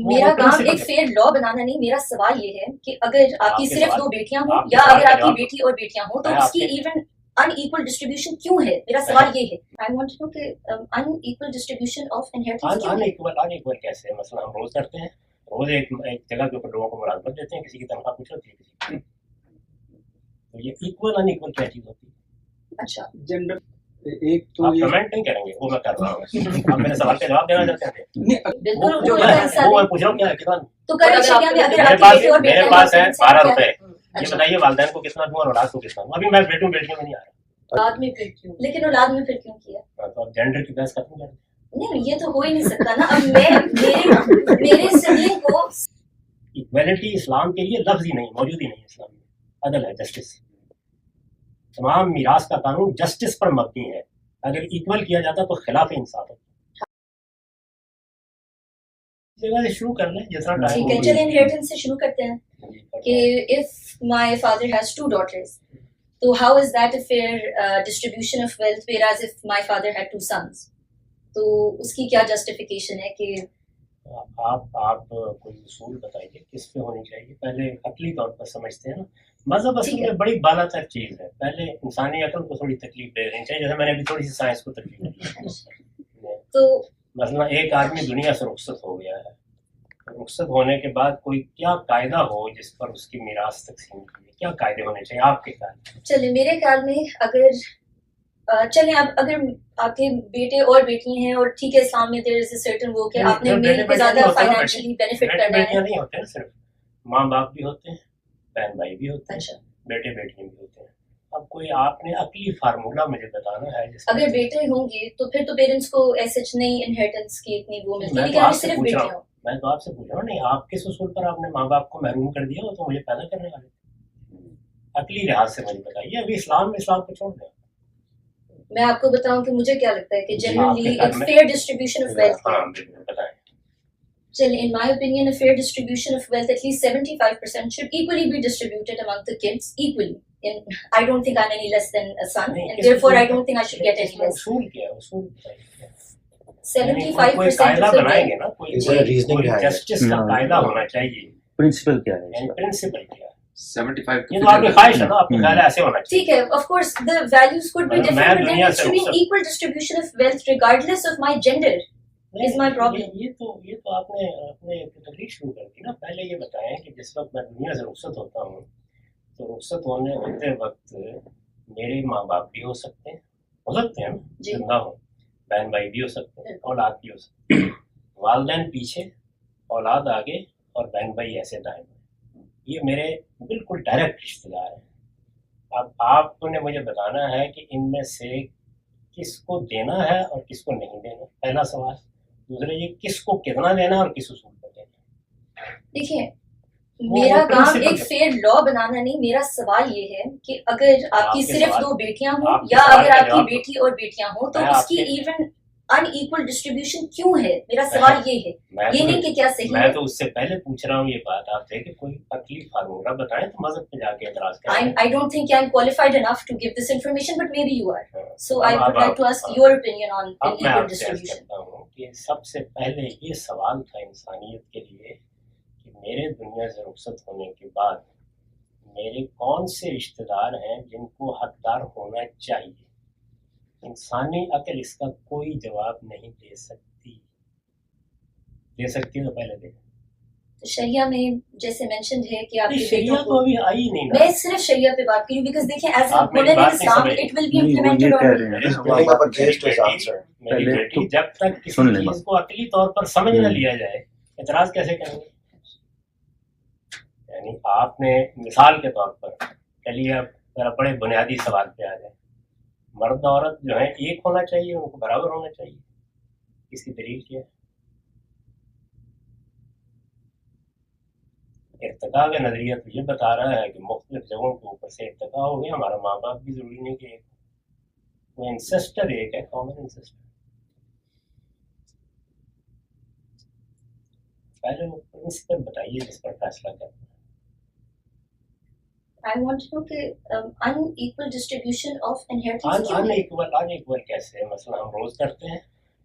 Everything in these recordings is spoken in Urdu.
میرا کام ایک فیئر لا بنانا نہیں، میرا سوال یہ ہے کہ اگر آپ کی صرف 2 بیٹیاں ہوں یا اگر آپ کی بیٹی اور بیٹیاں ہوں تو اس کی ایون ان ایکول ڈسٹریبیوشن کیوں ہے؟ میرا سوال یہ ہے. آئی وانٹ ٹو نو کہ ان ایکول ڈسٹریبیوشن آف انہیریٹنس کیوں ہے؟ ان ایکول کیسے ہے؟ مثلا ہم روز کرتے ہیں، روز ایک جگہ کے اوپر لوگوں کو ملازمت دیتے ہیں، کسی کی تنخواہ کچھ ہوتی ہے کسی کی، تو یہ ایکول ان ایکول کیا چیز ہوتی ہے؟ اچھا جنڈر ایک تو آپ کمنٹ نہیں کریں گے، وہ میں کر رہا ہوں، آپ میرے سوال کا جواب دینا چاہتے ہیں؟ بالکل وہ کیا ہے؟ وہ میں پوچھ رہا ہوں کیا ہے کتنا؟ تو کرنٹ شریعہ میں اگر آپ کی بیٹی اور میرے بیٹیاں پاس ہے 12 روپے، یہ بتائیے والدین کو کتنا دوں اور اولاد کو کتنا دوں؟ ابھی میں بیٹوں بیٹیوں میں نہیں آ رہا. اولاد میں پھر کیوں؟ لیکن اولاد میں پھر کیوں کیا؟ تو اب جینڈر کی بحث ختم کر دیں. نہیں یہ تو ہو ہی نہیں سکتا نا. اب میں میرے سبلنگ کو ایکویلٹی اسلام کے لیے لفظ ہی نہیں، موجود ہی نہیں اسلام میں. عدل ہے، جسٹس، تمام میراث کا قانون جسٹس پر مبنی ہے. اگر ایکول کیا جاتا تو خلاف انصاف ہے. جگہ سے شروع کر لیں جیسا ٹھیک ہے. چلیں انہیریٹنس سے شروع کرتے ہیں کہ if my father has 2 daughters, تو how is that a fair distribution of wealth, whereas if my father had 2 sons, تو اس کی کیا جسٹیفیکیشن ہے کہ آپ کوئی اصول بتائیے کس پہ ہونی چاہیے. پہلے عقلی طور پر سمجھتے ہیں نا، مذہب اصل میں بڑی بالا تر چیز ہے. پہلے انسانی عقل کو تھوڑی تکلیف دے دینی چاہیے، جیسے میں نے ابھی تھوڑی سی سائنس کو تکلیف دی. تو مثلا ایک آدمی دنیا سے رخصت ہو گیا ہے، رخصت ہونے کے بعد کوئی کیا قاعدہ ہو جس پر اس کی میراث تقسیم کی، کیا قاعدے ہونے چاہیے آپ کے خیال؟ چلیں میرے خیال میں چلیں اب اگر آپ کے بیٹے اور بیٹی ہیں اور ٹھیک ہے اسلام میں دیر از اے سرٹن وہ کہ آپ نے میل کو زیادہ فائنینشلی بینیفٹ کرنا ہے. نہیں ہوتے ہیں، صرف ماں باپ بھی ہوتے ہیں، بہن بھائی بھی ہوتے ہیں، اچھا بیٹے بیٹیاں بھی ہوتے ہیں. اب کوئی آپ نے عقلی فارمولا مجھے بتانا ہے جس اگر بیٹے ہوں گے تو پھر تو پیرنٹس کو ایسے نہیں انہیریٹنس کی اتنی وہ ملتی ہے، میں لیکن تو اگر آپ سے صرف پوچھ رہا بیٹے ہوں، ہوں. میں تو آپ سے پوچھ رہا ہوں، نہیں آپ کس اصول پر آپ نے ماں باپ کو محروم کر دیا ہو تو مجھے پیدا کرنے والے عقلی لحاظ سے مجھے بتائیے. ابھی اسلام کو چھوڑ دیں. میں آپ کو بتاؤں کہ مجھے کیا لگتا ہے کہ جنرلی ایک فیئر ڈسٹریبیوشن آف ویلتھ ہے. بتائیں. چل in my opinion a fair distribution of wealth, at least 75% should equally be distributed among the kids equally. And I don't think I'm any less than a son, and therefore I don't think I should get any less. اصول کیا ہے؟ اصول 75% of the بنائیں گے wealth. نا، کوئی جسٹس کا قاعدہ ہونا چاہیے. پرنسپل کیا ہے؟ پرنسپل کیا ہے؟ 75 یہ تو آپ کی خواہش ہے نا، آپ کا خیال ہے ایسے ہونا چاہیے. ٹھیک ہے, of course the values could be different, but then it should be an equal distribution of wealth regardless of my gender is my problem. یہ تو آپ نے اپنے تقریر شروع کر دی نا. پہلے یہ بتائیں کہ جس وقت میں دنیا سے رخصت ہوتا ہوں تو رخصت ہوتے وقت میرے ماں باپ بھی ہو سکتے ہیں نا، زندہ ہوں، بہن بھائی بھی ہو سکتے ہیں، اولاد بھی ہو سکتے ہیں، والدین پیچھے، اولاد آگے اور بہن بھائی ایسے دائیں. یہ میرے بالکل ڈائریکٹ رشتے دار ہیں. اب آپ نے مجھے بتانا ہے کہ ان میں سے کس کو دینا ہے اور کس کو نہیں دینا، پہلا سوال. دوسرے یہ کس کو کتنا دینا اور کس اصول پر دینا. دیکھیے میرا کام ایک فیئر لا بنانا نہیں، میرا سوال یہ ہے کہ اگر آپ کی صرف 2 بیٹیاں ہوں یا اگر آپ کی بیٹی اور بیٹیاں ہوں تو اس کی ایون ان ایکول ڈسٹریبیوشن کیوں ہے؟ میرا سوال یہ ہے، یہ نہیں کہ کیا صحیح ہے. میں تو اس سے پہلے پوچھ رہا ہوں یہ بات آپ سے کہ کوئی عقلی فارمولا بتائیں تو مذہب پہ جا کے اعتراض کریں. I don't think I'm qualified enough to give this information, but maybe you are. So I would like to ask your opinion on equal distribution. کرتا ہوں کہ سب سے پہلے یہ سوال تھا انسانیت کے لیے کہ میرے دنیا سے رخصت ہونے کے بعد میرے کون سے رشتہ دار ہیں جن کو حقدار ہونا چاہیے. انسانی عقل اس کا کوئی جواب نہیں دے سکتی. دے سکتی ہے تو پہلے دے. شریعہ میں جیسے مینشنڈ ہے کہ آپ شریعہ تو ابھی آئی نہیں نا. میں صرف شریعہ پہ بات کری بیکاز دیکھیں as a whole Islam it will be implemented on میری بیٹی جب تک کسی چیز کو عقلی طور پر سمجھ نہ لیا جائے اعتراض کیسے کریں گے. یعنی آپ نے مثال کے طور پر چلیے اب ذرا بڑے بنیادی سوال پہ آ جائیں. مرد عورت جو ہے ایک ہونا چاہیے، ان کو برابر ہونا چاہیے. اس کی دلیل کیا ہے؟ ارتقاء کا نظریہ تو یہ بتا رہا ہے کہ مختلف جگہوں کے اوپر سے ارتقاء ہو گیا. ہمارا ماں باپ بھی ضروری نہیں کہ ایک وہ انسسٹر ایک ہے، کامن انسسٹر. پہلے وہ پرنسپل بتائیے جس پر فیصلہ کرنا ہے. I want to know کہ unequal distribution of inheritance in equal کیسے ہے؟ مثلا ہم روز کرتے ہیں،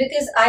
because I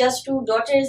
just 2 daughters,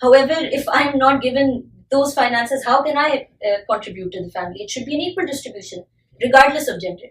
However, if I am not given those finances, how can I contribute to the family? It should be an equal distribution, regardless of gender.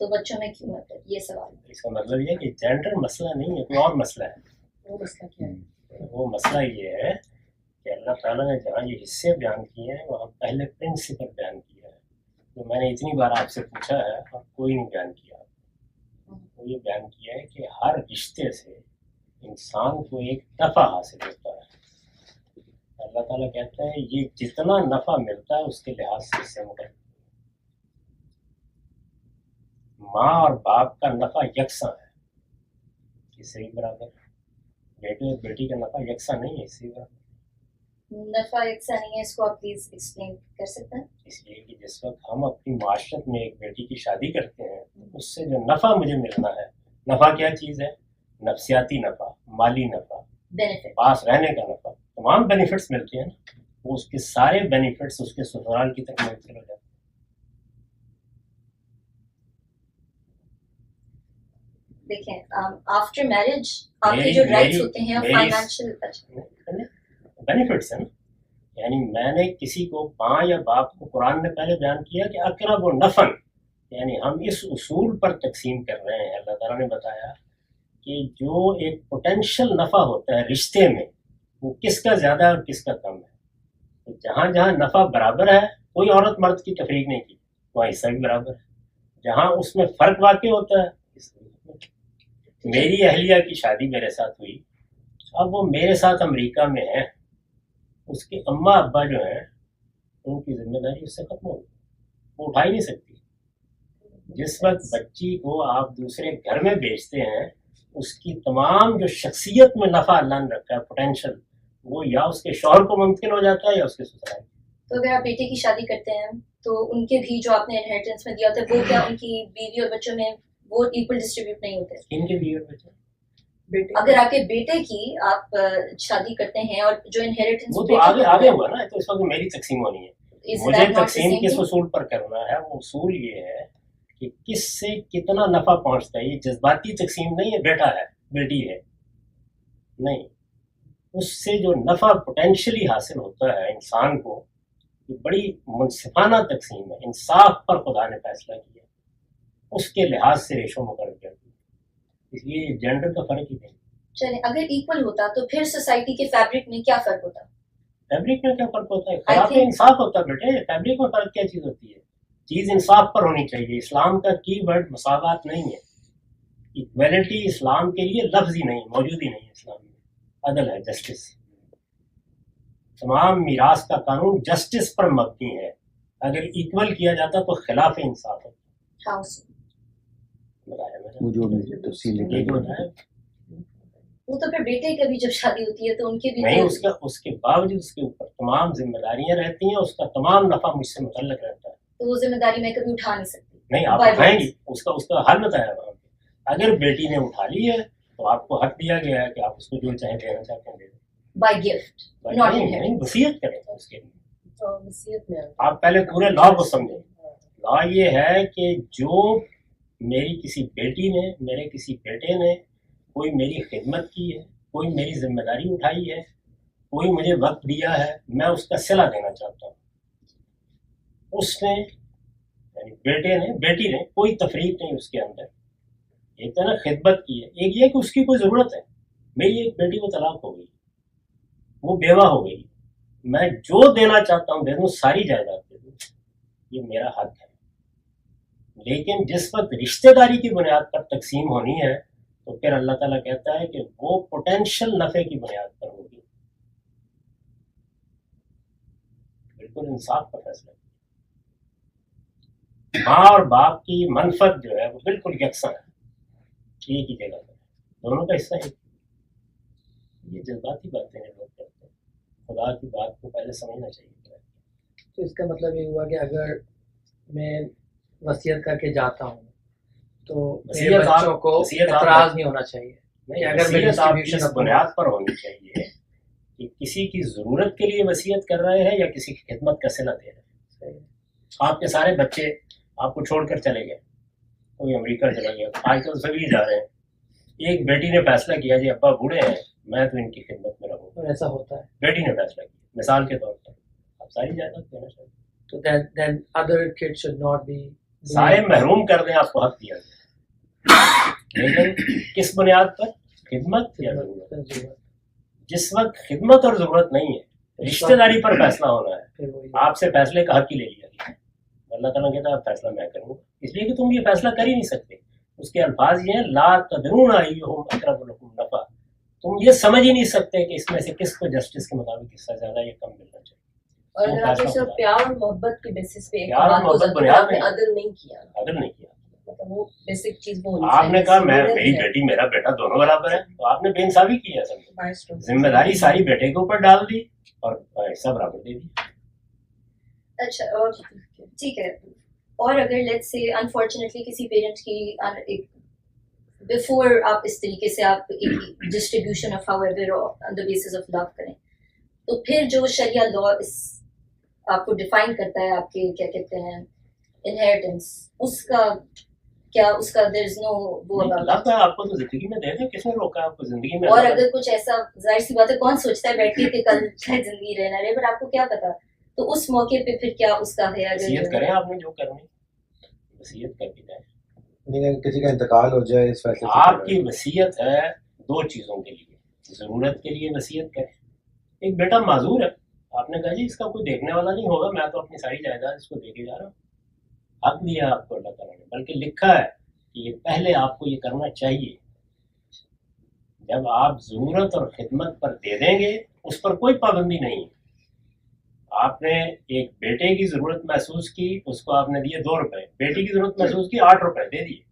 تو بچوں میں کیوں مطلب یہ سوال ہے. اس کا مطلب یہ ہے کہ جینڈر مسئلہ نہیں ہے، کوئی اور مسئلہ ہے. وہ مسئلہ کیا ہے؟ وہ مسئلہ یہ ہے کہ اللہ تعالیٰ نے جہاں یہ حصے بیان کیے ہیں وہاں پہلے پرنسپل بیان کیا ہے، جو میں نے اتنی بار آپ سے پوچھا ہے اور کوئی نہیں بیان کیا. وہ یہ بیان کیا ہے کہ ہر رشتے سے انسان کو ایک نفع حاصل ہوتا ہے. اللہ تعالیٰ کہتا ہے یہ جتنا نفع ملتا ہے اس کے لحاظ سے اس سے مقرر. ماں اور باپ کا نفع یکساں ہے، اس سے برابر. بیٹے اور بیٹی کا نفع یکساں نہیں ہے، اس سے برابر. نفع یکساں نہیں ہے، اس کو آپ پلیز ایکسپلین کر سکتے ہیں؟ اس لیے کہ جس وقت ہم اپنی معاشرت میں ایک بیٹی کی شادی کرتے ہیں اس سے جو نفع مجھے ملنا ہے، نفع کیا چیز ہے؟ نفسیاتی نفع، مالی نفع، بینیفٹ. پاس رہنے کا نفع، تمام بینیفٹس ملتے ہیں نا. وہ اس کے سارے بینیفٹس اس کے سسرال کی طرف منتقل ہو جاتے ہیں. دیکھیں آفٹر میرج آپ کے جو رائٹس ہوتے ہیں فائنینشیل بینیفٹس ہیں نا. یعنی میں نے کسی کو ماں یا باپ کو قرآن نے پہلے بیان کیا کہ اقرب و نفن، یعنی ہم اس اصول پر تقسیم کر رہے ہیں. اللہ تعالیٰ نے بتایا کہ جو ایک پوٹینشیل نفع ہوتا ہے رشتے میں وہ کس کا زیادہ اور کس کا کم ہے. تو جہاں جہاں نفع برابر ہے، کوئی عورت مرد کی تفریق نہیں کی، وہاں حصہ بھی برابر ہے. جہاں اس میں فرق واقع ہوتا ہے، میری اہلیہ کی شادی میرے ساتھ ہوئی، اب وہ میرے ساتھ امریکہ میں ہے، اس کے اماں ابا جو ہیں ان کی ذمہ داری اس سے ختم ہو گئی، وہ اٹھا ہی نہیں سکتی. جس وقت بچی کو آپ دوسرے گھر میں بیچتے ہیں اس کی تمام جو شخصیت میں نفع اللہ نے رکھا ہے پوٹینشیل، وہ یا اس کے شوہر کو منتقل ہو جاتا ہے یا اس کے سسرال. تو اگر آپ بیٹے کی شادی کرتے ہیں تو ان کے بھی جو آپ نے انہیریٹنس میں دیا ہوتا ہے وہ کیا ان کی بیوی اور بچوں میں وہ ایکول ڈسٹریبیوٹ نہیں ہوتے؟ ان کے بھی بچے اگر آپ کے بیٹے کی آپ شادی کرتے ہیں اور جو انہیریٹنس وہ تو آگے ہوا نا، تو اس وقت میری تقسیم ہونی ہے. مجھے تقسیم کس اصول پر کرنا ہے؟ وہ اصول یہ ہے کہ کس سے کتنا نفع پہنچتا ہے. یہ جذباتی تقسیم نہیں ہے، بیٹا ہے بیٹی ہے نہیں. اس سے جو نفع پوٹینشلی حاصل ہوتا ہے انسان کو، یہ بڑی منصفانہ تقسیم ہے. انصاف پر خدا نے فیصلہ کیا، اس کے لحاظ سے ریشو مقرر کر دی. اس لیے جینڈر کا فرق ہی نہیں. چلیں اگر ایکول ہوتا تو پھر سوسائٹی کے فیبرک میں کیا فرق ہوتا؟ فیبرک میں کیا فرق ہوتا ہے؟ خلاف انصاف ہوتا ہے بیٹے. فیبرک میں فرق کیا چیز ہوتی ہے؟ چیز انصاف پر ہونی چاہیے. اسلام کا کی ورڈ مساوات نہیں ہے. ایکویلٹی اسلام کے لیے لفظ ہی نہیں، موجود ہی نہیں ہے اسلام میں. عدل ہے، جسٹس. تمام میراث کا قانون جسٹس پر مبنی ہے. اگر ایکول کیا جاتا تو خلاف انصاف ہوتا. وہ تو پھر بیٹے کا بھی جب شادی ہوتی ہے تو ان کے بھی نہیں، اس کے باوجود اس کے اوپر تمام ذمہ داریاں رہتی ہیں، اس کا تمام نفع مجھ سے متعلق رہتا ہے. تو وہ ذمہ داری میں کبھی اٹھا نہیں سکتی. نہیں، آپ اٹھائیں گی، اس کا حل بتایا وہاں پہ. اگر بیٹی نے اٹھا لی ہے تو آپ کو حق دیا گیا ہے کہ آپ اس کو جو چاہیں دینا چاہتے ہیں دے دیں. بائی گفٹ، نہیں، وصیت کریں اس کے لیے. وصیت میں آپ پہلے پورے لا کو سمجھیں. لا یہ ہے کہ جو میری کسی بیٹی نے، میرے کسی بیٹے نے کوئی میری خدمت کی ہے، کوئی میری ذمہ داری اٹھائی ہے، کوئی مجھے وقت دیا ہے، میں اس کا صلہ دینا چاہتا ہوں. اس نے یعنی بیٹے نے، بیٹی نے، کوئی تفریق نہیں اس کے اندر. ایک تو نا خدمت کی ہے، ایک یہ کہ اس کی کوئی ضرورت ہے. میری ایک بیٹی کو طلاق ہو گئی، وہ بیوہ ہو گئی، میں جو دینا چاہتا ہوں دے دوں، ساری جائیداد دے دوں، یہ میرا حق ہے. لیکن جس وقت رشتہ داری کی بنیاد پر تقسیم ہونی ہے تو پھر اللہ تعالیٰ کہتا ہے کہ وہ پوٹینشیل نفع کی بنیاد پر ہوگی. بالکل انصاف کا فیصلہ. ماں اور باپ کی منفعت جو ہے وہ بالکل یکساں ہے، ایک ہی جگہ پر دونوں کا حصہ ہے. یہ جذباتی باتیں ہیں لوگ کرتے ہیں. خدا کی بات کو پہلے سمجھنا چاہیے. تو اس کا مطلب یہ ہوا کہ اگر میں وصیت کر کے جاتا ہوں تو میرے بچوں کو اعتراض نہیں ہونا چاہیے. وصیت آپ کی اس بنیاد پر ہونی چاہیے کہ کسی کی ضرورت کے لیے وصیت کر رہے ہیں یا کسی کی خدمت کا صلہ دے رہے ہیں. آپ کے سارے بچے آپ کو چھوڑ کر چلے گئے، کوئی امریکہ چلا گیا، آج کل سبھی جا رہے ہیں. ایک بیٹی نے فیصلہ کیا جی ابا بوڑھے ہیں، میں تو ان کی خدمت میں رہوں. اور ایسا ہوتا ہے. بیٹی نے فیصلہ کیا مثال کے طور پر، آپ ساری جائیداد دینا چاہیے. تو then other kids should not be سارے محروم کر دیں، آپ کو حق دیا جائے، لیکن کس بنیاد پر؟ خدمت یا ضرورت؟ جس وقت خدمت اور ضرورت نہیں ہے، رشتہ داری پر فیصلہ ہونا ہے، پھر وہی آپ سے فیصلے کا حق ہی لے لیا گیا۔ اللہ تعالیٰ کہتا ہے فیصلہ میں کروں گا، اس لیے کہ تم یہ فیصلہ کر ہی نہیں سکتے۔ اس کے الفاظ یہ ہیں لا تدرون ایہم اقرب لکم نفع، تم یہ سمجھ ہی نہیں سکتے کہ اس میں سے کس کو جسٹس کے مطابق کس سے زیادہ یا کم ملنا چاہیے۔ اور اگر آپ نے صرف پیار اور محبت کے بیسس پہ ایک پیار اور بات کو محبت زد بنیاد آپ نے نہیں۔ عدل نہیں کیا، عدل نہیں کیا، مطلب وہ بیسک چیز وہ ہونی آپ نے کہا میں ضرورت میری ہے۔ بیٹی میرا بیٹا دونوں برابر ہیں، تو آپ نے بے انصافی کی ہے اصل میں۔ باعث تو- ذمہ داری ساری بیٹے کے اوپر ڈال دی اور حصہ برابر دے دی۔ اچھا، اور ٹھیک ہے، اور اگر لیٹس سے انفارچونیٹلی کسی پیرنٹ کی بفور آپ اس طریقے سے آپ ایک distribution of however on the basis of love کریں، تو پھر جو شریعہ لا اس آپ کو ڈیفائن کرتا ہے آپ کے کیا کہتے ہیں انہیریٹنس، اس کا کیا اس کا دیر از نو وہ اللہ کا آپ کو تو زندگی میں دے دیں، کس نے روکا آپ کو زندگی میں؟ اور اگر کچھ ایسا ظاہر سی بات ہے کون سوچتا ہے بیٹھ کے کہ کل شاید زندگی رہنا رہے، پر آپ کو کیا پتا، تو اس موقع پہ پھر کیا اس کا ہے؟ وصیت کریں اگر آپ نے جو کرنی، وصیت کر کے جائیں۔ نہیں کسی کا انتقال ہو جائے اس فیصلے سے آپ کی وصیت ہے دو چیزوں کے لیے، ضرورت کے لیے وصیت کریں، ایک بیٹا معذور ہے، آپ نے کہا جی اس کا کوئی دیکھنے والا نہیں ہوگا، میں تو اپنی ساری جائیداد اس کو دے کے جا رہا ہوں، حق دیا آپ کو اللہ تعالیٰ نے، بلکہ لکھا ہے کہ یہ پہلے آپ کو یہ کرنا چاہیے۔ جب آپ ضرورت اور خدمت پر دے دیں گے اس پر کوئی پابندی نہیں ہے۔ آپ نے ایک بیٹے کی ضرورت محسوس کی، اس کو آپ نے دیے 2 روپے، بیٹی کی ضرورت محسوس کی 8 روپے دے دیے،